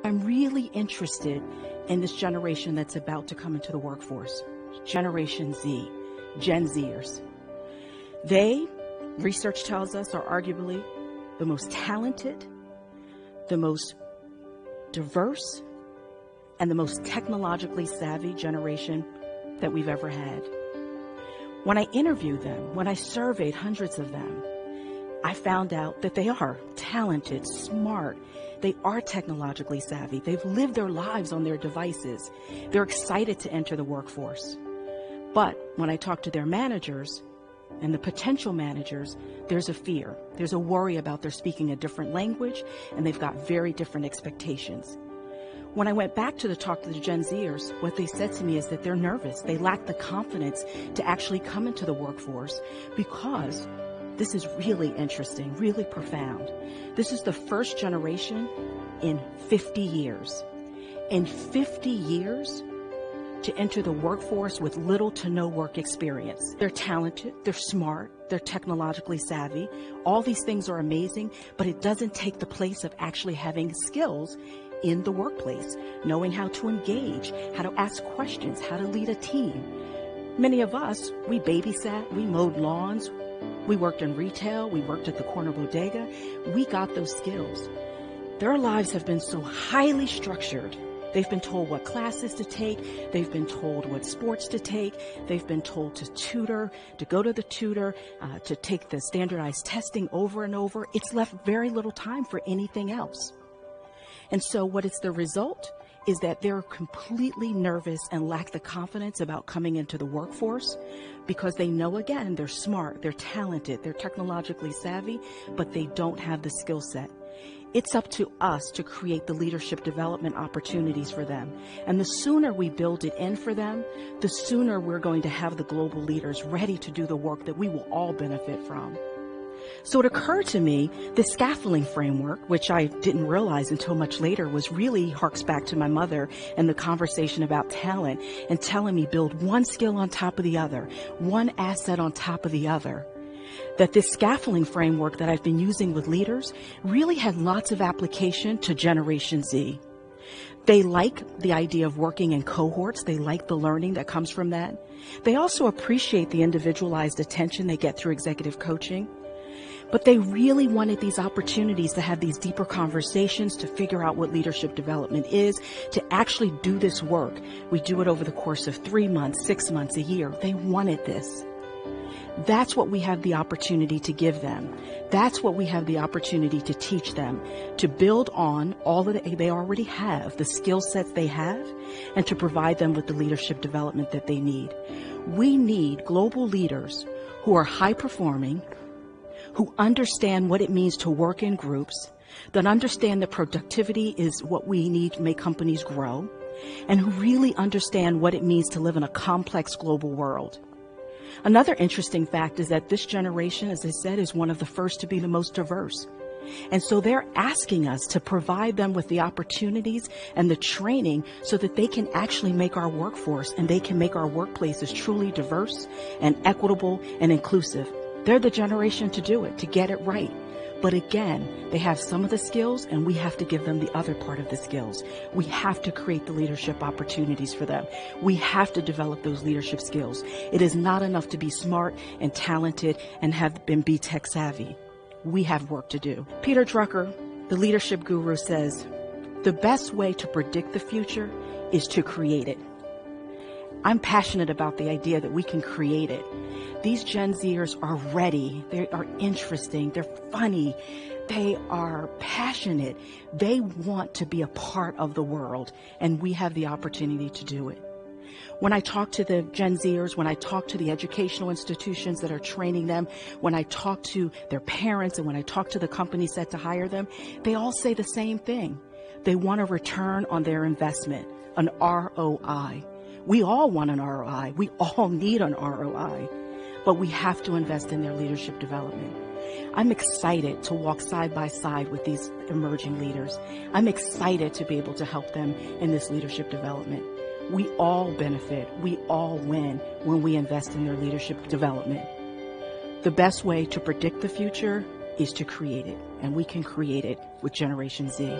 I'm really interested in this generation that's about to come into the workforce, Generation Z, Gen Zers. They, research tells us, are arguably the most talented, the most diverse, and the most technologically savvy generation that we've ever had. When I interviewed them, when I surveyed hundreds of them, I found out that they are talented, smart. They are technologically savvy. They've lived their lives on their devices. They're excited to enter the workforce. But when I talk to their managers and the potential managers, there's a fear. There's a worry about their speaking a different language, and they've got very different expectations. When I went back to talk to the Gen Zers, what they said to me is that they're nervous. They lack the confidence to actually come into the workforce because this is really interesting, really profound. This is the first generation in 50 years. In 50 years, to enter the workforce with little to no work experience. They're talented, they're smart, they're technologically savvy. All these things are amazing, but it doesn't take the place of actually having skills in the workplace, knowing how to engage, how to ask questions, how to lead a team. Many of us, we babysat, we mowed lawns, we worked in retail, we worked at the corner bodega. We got those skills. Their lives have been so highly structured. They've been told what classes to take. They've been told what sports to take. They've been told to tutor, to go to the tutor, to take the standardized testing over and over. It's left very little time for anything else. And so what is the result is that they're completely nervous and lack the confidence about coming into the workforce because they know, again, they're smart, they're talented, they're technologically savvy, but they don't have the skill set. It's up to us to create the leadership development opportunities for them. And the sooner we build it in for them, the sooner we're going to have the global leaders ready to do the work that we will all benefit from. So it occurred to me, the scaffolding framework, which I didn't realize until much later, was really harks back to my mother and the conversation about talent and telling me build one skill on top of the other, one asset on top of the other. That this scaffolding framework that I've been using with leaders really had lots of application to Generation Z. They like the idea of working in cohorts. They like the learning that comes from that. They also appreciate the individualized attention they get through executive coaching. But they really wanted these opportunities to have these deeper conversations, to figure out what leadership development is, to actually do this work. We do it over the course of 3 months, 6 months, a year. They wanted this. That's what we have the opportunity to give them. That's what we have the opportunity to teach them, to build on all that they already have, the skill sets they have, and to provide them with the leadership development that they need. We need global leaders who are high performing, who understand what it means to work in groups, that understand that productivity is what we need to make companies grow, and who really understand what it means to live in a complex global world. Another interesting fact is that this generation, as I said, is one of the first to be the most diverse. And so they're asking us to provide them with the opportunities and the training so that they can actually make our workforce and they can make our workplaces truly diverse and equitable and inclusive. They're the generation to do it, to get it right. But again, they have some of the skills and we have to give them the other part of the skills. We have to create the leadership opportunities for them. We have to develop those leadership skills. It is not enough to be smart and talented and be tech savvy. We have work to do. Peter Drucker, the leadership guru, says, the best way to predict the future is to create it. I'm passionate about the idea that we can create it. These Gen Zers are ready. They are interesting. They're funny. They are passionate. They want to be a part of the world, and we have the opportunity to do it. When I talk to the Gen Zers, when I talk to the educational institutions that are training them, when I talk to their parents, and when I talk to the companies set to hire them, they all say the same thing. They want a return on their investment, an ROI. We all want an ROI. We all need an ROI, but we have to invest in their leadership development. I'm excited to walk side by side with these emerging leaders. I'm excited to be able to help them in this leadership development. We all benefit. We all win when we invest in their leadership development. The best way to predict the future is to create it, and we can create it with Generation Z.